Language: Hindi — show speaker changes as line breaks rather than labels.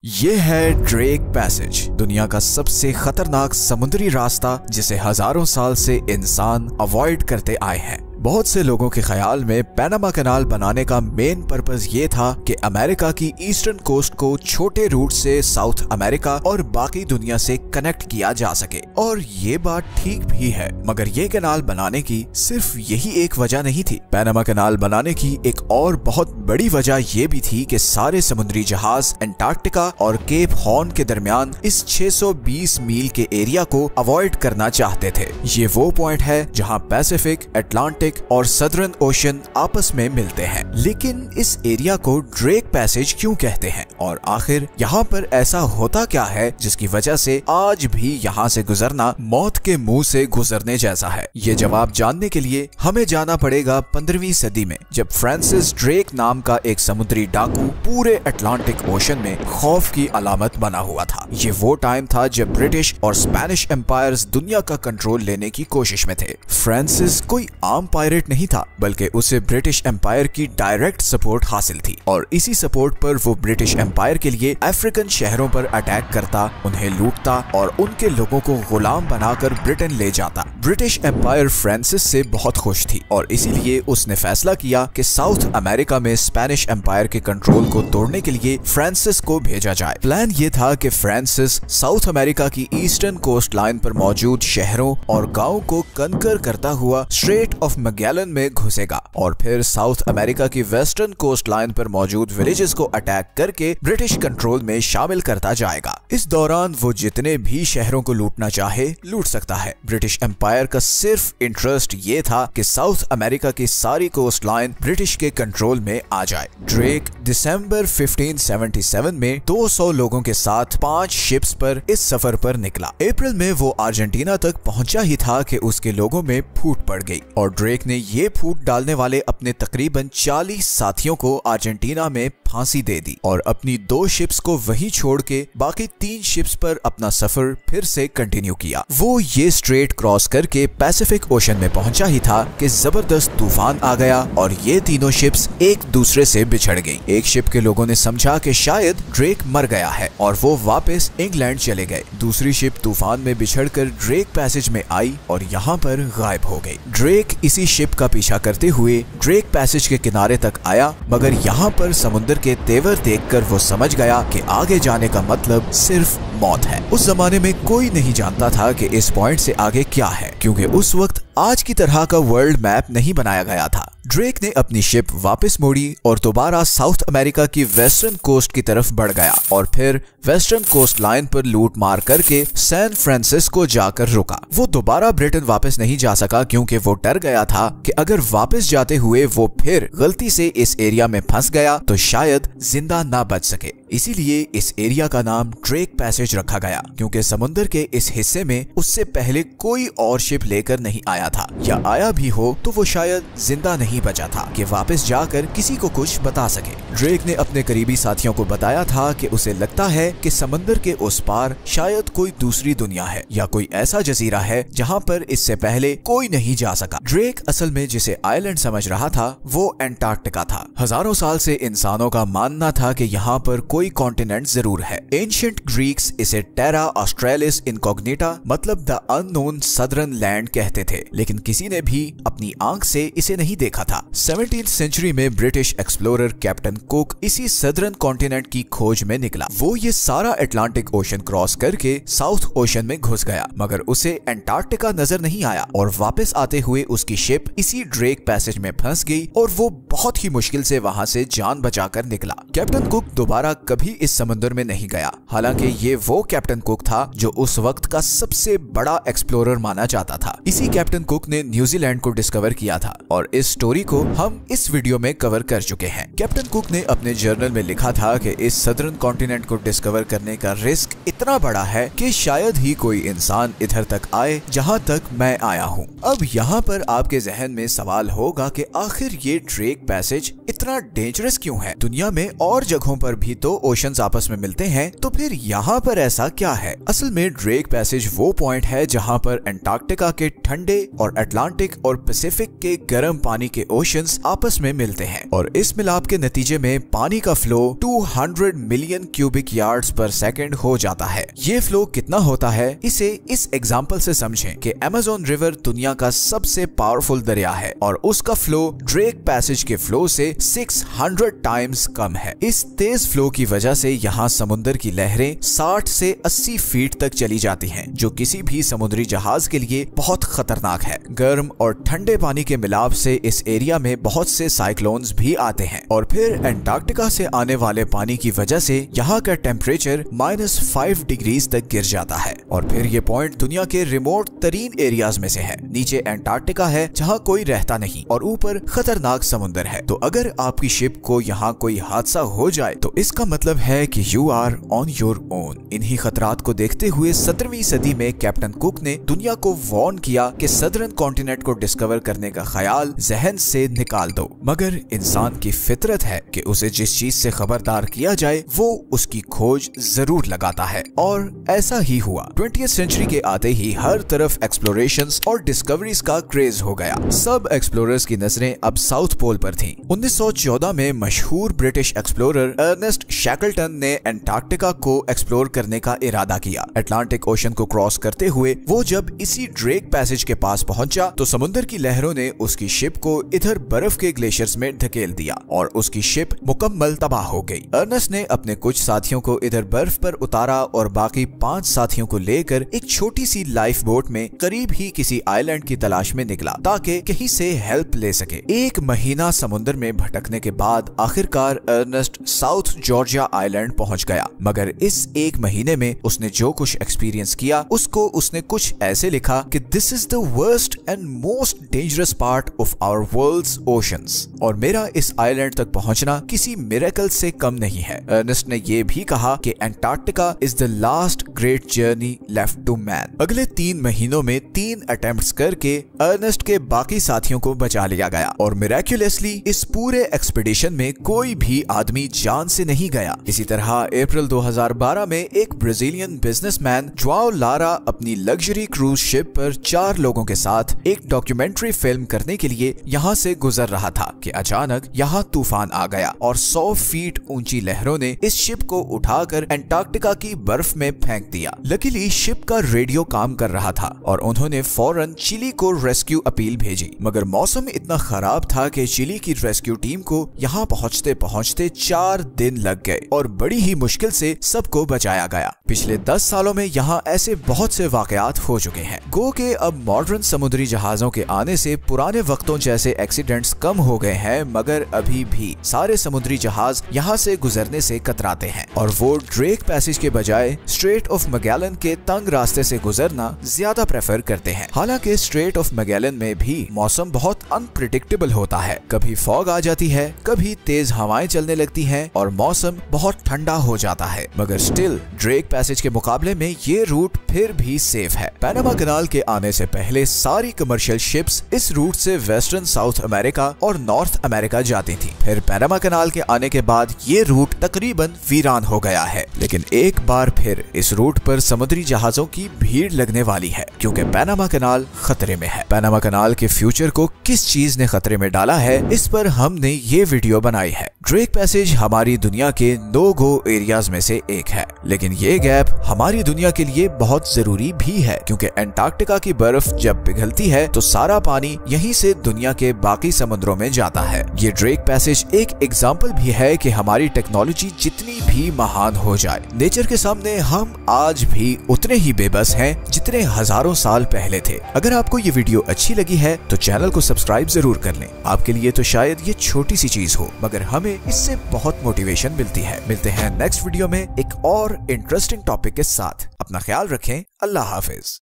ये है ड्रेक पैसेज, दुनिया का सबसे खतरनाक समुद्री रास्ता जिसे हजारों साल से इंसान अवॉइड करते आए हैं। बहुत से लोगों के ख्याल में पैनामा कैनाल बनाने का मेन पर्पस ये था कि अमेरिका की ईस्टर्न कोस्ट को छोटे रूट से साउथ अमेरिका और बाकी दुनिया से कनेक्ट किया जा सके, और ये बात ठीक भी है। मगर ये कैनाल बनाने की सिर्फ यही एक वजह नहीं थी। पैनामा कैनाल बनाने की एक और बहुत बड़ी वजह ये भी थी कि सारे समुद्री जहाज अंटार्कटिका और केप हॉर्न के दरमियान इस 620 मील के एरिया को अवॉइड करना चाहते थे। ये वो पॉइंट है जहाँ पैसिफिक, अटलांटिक और सदर्न ओशन आपस में मिलते हैं। लेकिन इस एरिया को ड्रेक पैसेज क्यों कहते हैं, और आखिर यहाँ पर ऐसा होता क्या है जिसकी वजह से आज भी यहाँ से गुजरना मौत के मुंह से गुजरने जैसा है? ये जवाब जानने के लिए हमें जाना पड़ेगा 15वीं सदी में, जब फ्रांसिस ड्रेक नाम का एक समुद्री डाकू पूरे अटलांटिक ओशन में खौफ की अलामत बना हुआ था। ये वो टाइम था जब ब्रिटिश और स्पेनिश एम्पायर्स दुनिया का कंट्रोल लेने की कोशिश में थे। फ्रांसिस कोई आम पायरेट नहीं था, बल्कि उसे ब्रिटिश एम्पायर की डायरेक्ट सपोर्ट हासिल थी, और इसी सपोर्ट पर वो ब्रिटिश एम्पायर के लिए अफ्रीकन शहरों पर अटैक करता, उन्हें लूटता और उनके लोगों को गुलाम बनाकर ब्रिटेन ले जाता। ब्रिटिश एम्पायर फ्रांसिस से बहुत खुश थी और इसीलिए उसने फैसला किया कि साउथ अमेरिका में स्पेनिश एम्पायर के कंट्रोल को तोड़ने के लिए फ्रांसिस को भेजा जाए। प्लान ये था कि फ्रांसिस साउथ अमेरिका की ईस्टर्न कोस्ट लाइन पर मौजूद शहरों और गाँव को कनकर करता हुआ स्ट्रेट ऑफ मैगेलन में घुसेगा और फिर साउथ अमेरिका की वेस्टर्न कोस्ट लाइन पर मौजूद विलेजेस को अटैक करके ब्रिटिश कंट्रोल में शामिल करता जाएगा। इस दौरान वो जितने भी शहरों को लूटना चाहे लूट सकता है। ब्रिटिश एम्पायर का सिर्फ इंटरेस्ट ये था कि साउथ अमेरिका की सारी कोस्ट लाइन ब्रिटिश के कंट्रोल में आ जाए। ड्रेक दिसंबर 1577 में 200 लोगों के साथ 5 शिप्स पर इस सफर पर निकला। अप्रैल में वो अर्जेंटीना तक पहुंचा ही था कि उसके लोगों में फूट पड़ गई और ड्रेक ने ये फूट डालने वाले अपने तकरीबन 40 साथियों को अर्जेंटीना में फांसी दे दी और अपनी 2 शिप्स को वहीं छोड़ के बाकी 3 शिप्स पर अपना सफर फिर से कंटिन्यू किया। वो ये स्ट्रेट क्रॉस करके पैसिफिक ओशन में पहुंचा ही था कि जबरदस्त तूफान आ गया और ये तीनों शिप्स एक दूसरे से बिछड़ गई। एक शिप के लोगों ने समझा कि शायद ड्रेक मर गया है और वो वापस इंग्लैंड चले गए। दूसरी शिप तूफान में बिछड़कर ड्रेक पैसेज में आई और यहाँ पर गायब हो गई। ड्रेक इसी शिप का पीछा करते हुए ड्रेक पैसेज के किनारे तक आया, मगर यहाँ पर समुद्र के तेवर देखकर वो समझ गया कि आगे जाने का मतलब सिर्फ मौत है। उस जमाने में कोई नहीं जानता था कि इस पॉइंट से आगे क्या है, क्योंकि उस वक्त आज की तरह का वर्ल्ड मैप नहीं बनाया गया था। ड्रेक ने अपनी शिप वापस मोड़ी और दोबारा साउथ अमेरिका की वेस्टर्न कोस्ट की तरफ बढ़ गया और फिर वेस्टर्न कोस्ट लाइन पर लूट मार करके सैन फ्रांसिस्को जाकर रुका। वो दोबारा ब्रिटेन वापस नहीं जा सका क्योंकि वो डर गया था कि अगर वापस जाते हुए वो फिर गलती से इस एरिया में फंस गया तो शायद जिंदा ना बच सके। इसीलिए इस एरिया का नाम ड्रेक पैसेज रखा गया, क्योंकि समुद्र के इस हिस्से में उससे पहले कोई और शिप लेकर नहीं आया था, या आया भी हो तो वो शायद जिंदा नहीं बचा था कि वापस जाकर किसी को कुछ बता सके। ड्रेक ने अपने करीबी साथियों को बताया था कि उसे लगता है कि समंदर के उस पार शायद कोई दूसरी दुनिया है या कोई ऐसा जजीरा है जहाँ पर इससे पहले कोई नहीं जा सका। ड्रेक असल में जिसे आइलैंड समझ रहा था वो अंटार्कटिका था। हजारों साल से इंसानों का मानना था कि यहाँ पर कोई कॉन्टिनेंट जरूर है। एंशिएंट ग्रीक्स इसे टेरा ऑस्ट्रेलिस इनकॉग्निटा मतलब द अननोन सदर्न लैंड कहते थे, लेकिन किसी ने भी अपनी आंख से इसे नहीं देखा था। 17th सेंचुरी में ब्रिटिश एक्सप्लोरर कैप्टन कुक इसी सदर्न कॉन्टिनेंट की खोज में निकला। वो ये सारा अटलांटिक ओशन क्रॉस करके साउथ ओशन में घुस गया, मगर उसे अंटार्कटिका नजर नहीं आया और वापस आते हुए उसकी शिप इसी ड्रेक पैसेज में फंस गई और वो बहुत ही मुश्किल से वहां से जान बचाकर निकला। कैप्टन कुक दोबारा कभी इस समुद्र में नहीं गया। हालांकि ये वो कैप्टन कुक था जो उस वक्त का सबसे बड़ा एक्सप्लोरर माना जाता था। इसी कैप्टन कुक ने न्यूजीलैंड को डिस्कवर किया था और इस स्टोरी को हम इस वीडियो में कवर कर चुके हैं। कैप्टन कुक ने अपने जर्नल में लिखा था कि इस सदर्न कॉन्टिनेंट को डिस्कवर करने का रिस्क इतना बड़ा है कि शायद ही कोई इंसान इधर तक आए जहां तक मैं आया हूं। अब यहाँ पर आपके जहन में सवाल होगा कि आखिर ये ड्रेक पैसेज इतना डेंजरस क्यों है? दुनिया में और जगहों पर भी तो ओशंस आपस में मिलते हैं, तो फिर यहाँ पर ऐसा क्या है? असल में ड्रेक पैसेज वो पॉइंट है जहाँ पर अंटार्कटिका के ठंडे और अटलांटिक और पैसिफिक के गर्म पानी के ओशंस आपस में मिलते हैं और इस मिलाप के नतीजे में पानी का फ्लो 200 मिलियन क्यूबिक यार्ड्स पर सेकंड हो जाता है। ये फ्लो कितना होता है इसे इस एग्जांपल से समझें कि अमेज़न रिवर दुनिया का सबसे पावरफुल दरिया है और उसका फ्लो ड्रेक पैसेज के फ्लो से 600 टाइम्स कम है। इस तेज फ्लो की वजह से यहाँ समुद्र की लहरें 60 से 80 फीट तक चली जाती हैं, जो किसी भी समुद्री जहाज के लिए बहुत खतरनाक है। गर्म और ठंडे पानी के मिलाप से इस एरिया में बहुत से साइक्लोन्स भी आते हैं और फिर अंटार्कटिका से आने वाले पानी की वजह से यहाँ का टेम्परेचर -5 डिग्रीज तक गिर जाता है और फिर ये पॉइंट दुनिया के रिमोट तरीन एरियाज में से है। नीचे अंटार्कटिका है जहाँ कोई रहता नहीं और ऊपर खतरनाक समुद्र है। तो अगर आपकी शिप को यहाँ कोई हादसा हो जाए तो इसका मतलब है कि you are on your own. इन्हीं खतरात को देखते हुए 17वीं सदी में कैप्टन कुक ने दुनिया को वार्न किया कि सदर्न कॉन्टिनेंट को डिस्कवर करने का ख्याल जहन से निकाल दो, मगर इंसान की फितरत है कि उसे जिस चीज से खबरदार किया जाए वो उसकी खोज जरूर लगाता है और ऐसा ही हुआ। 20th सेंचुरी के आते ही हर तरफ एक्सप्लोरेशंस और डिस्कवरीज का क्रेज हो गया। सब एक्सप्लोरर्स की नजरें अब साउथ पोल पर थीं। 1914 में मशहूर ब्रिटिश एक्सप्लोरर अर्नेस्ट शैकल्टन ने अंटार्कटिका को एक्सप्लोर करने का इरादा किया। अटलांटिक ओशन को क्रॉस करते हुए वो जब इसी ड्रेक पैसेज के पास पहुंचा तो समुद्र की लहरों ने उसकी शिप को इधर बर्फ के ग्लेशियर्स में धकेल दिया और उसकी शिप मुकम्मल तबाह हो गई। अर्नेस्ट ने अपने कुछ साथियों को इधर बर्फ पर उतारा और बाकी 5 साथियों को लेकर एक छोटी सी लाइफ बोट में करीब ही किसी आइलैंड की तलाश में निकला ताकि कहीं से हेल्प ले सके। 1 महीना समुद्र में भटकने के बाद आखिरकार अर्नेस्ट साउथ जॉर्जिया आइलैंड पहुंच गया, मगर इस 1 महीने में उसने जो कुछ एक्सपीरियंस किया उसको उसने कुछ ऐसे लिखा कि this is the worst and most dangerous part of our world's oceans और मेरा इस आइलैंड तक पहुंचना किसी मिरेकल से कम नहीं है। अर्नेस्ट ने ये भी कहा कि Antarctica is the last great journey left to man. अगले 3 महीनों में 3 अटेम्प्ट्स करके अर्नेस्ट के बाकी साथियों को बचा लिया गया और मिरेक्युलसली इस पूरे एक्सपीडिशन में कोई भी आदमी जान से नहीं गया। इसी तरह अप्रैल 2012 में एक ब्राजीलियन बिजनेसमैन जोआओ लारा अपनी लग्जरी क्रूज शिप पर 4 लोगों के साथ एक डॉक्यूमेंट्री फिल्म करने के लिए यहाँ से गुजर रहा था कि अचानक यहाँ तूफान आ गया और 100 फीट ऊंची लहरों ने इस शिप को उठाकर अंटार्कटिका की बर्फ में फेंक दिया। लकीली शिप का रेडियो काम कर रहा था और उन्होंने फौरन चिली को रेस्क्यू अपील भेजी, मगर मौसम इतना खराब था कि चिली की रेस्क्यू टीम को यहाँ पहुँचते पहुँचते 4 दिन लग गए और बड़ी ही मुश्किल से सबको बचाया गया। पिछले 10 सालों में यहाँ ऐसे बहुत से वाकयात हो चुके हैं। गो के अब मॉडर्न समुद्री जहाजों के आने से पुराने वक्तों जैसे एक्सीडेंट्स कम हो गए हैं, मगर अभी भी सारे समुद्री जहाज यहाँ से गुजरने से कतराते हैं और वो ड्रेक पैसेज के बजाय स्ट्रेट ऑफ मैगेलन के तंग रास्ते से गुजरना ज्यादा प्रेफर करते हैं। हालांकि स्ट्रेट ऑफ मैगेलन में भी मौसम बहुत अनप्रिडिक्टेबल होता है। कभी फॉग आ जाती है, कभी तेज हवाएं चलने लगती हैं और मौसम बहुत ठंडा हो जाता है, मगर स्टिल ड्रेक पैसेज के मुकाबले में ये रूट फिर भी सेफ है। पैनामा कनाल के आने से पहले सारी कमर्शियल शिप्स इस रूट से वेस्टर्न साउथ अमेरिका और नॉर्थ अमेरिका जाती थी। फिर पैनामा कनाल के आने के बाद ये रूट तकरीबन वीरान हो गया है, लेकिन एक बार फिर इस रूट पर समुद्री जहाजों की भीड़ लगने वाली है क्योंकि पैनामा कनाल खतरे में है। पैनामा कनाल के फ्यूचर को किस चीज ने खतरे में डाला है, इस पर हमने ये वीडियो बनाई है। ड्रेक पैसेज हमारी दुनिया के नो गो एरियाज में से एक है, लेकिन ये गैप हमारी दुनिया के लिए बहुत जरूरी भी है क्योंकि अंटार्कटिका की बर्फ जब पिघलती है तो सारा पानी यहीं से दुनिया के बाकी समुद्रों में जाता है। ये ड्रेक पैसेज एक एग्जाम्पल भी है कि हमारी टेक्नोलॉजी जितनी भी महान हो जाए, नेचर के सामने हम आज भी उतने ही बेबस हैं जितने हजारों साल पहले थे। अगर आपको ये वीडियो अच्छी लगी है तो चैनल को सब्सक्राइब जरूर कर लें। आपके लिए तो शायद ये छोटी सी चीज हो, मगर हमें इससे बहुत मोटिवेशन मिलती है। मिलते हैं नेक्स्ट वीडियो में एक और इंटरेस्टिंग टॉपिक के साथ। अपना ख्याल रखें। अल्लाह हाफिज।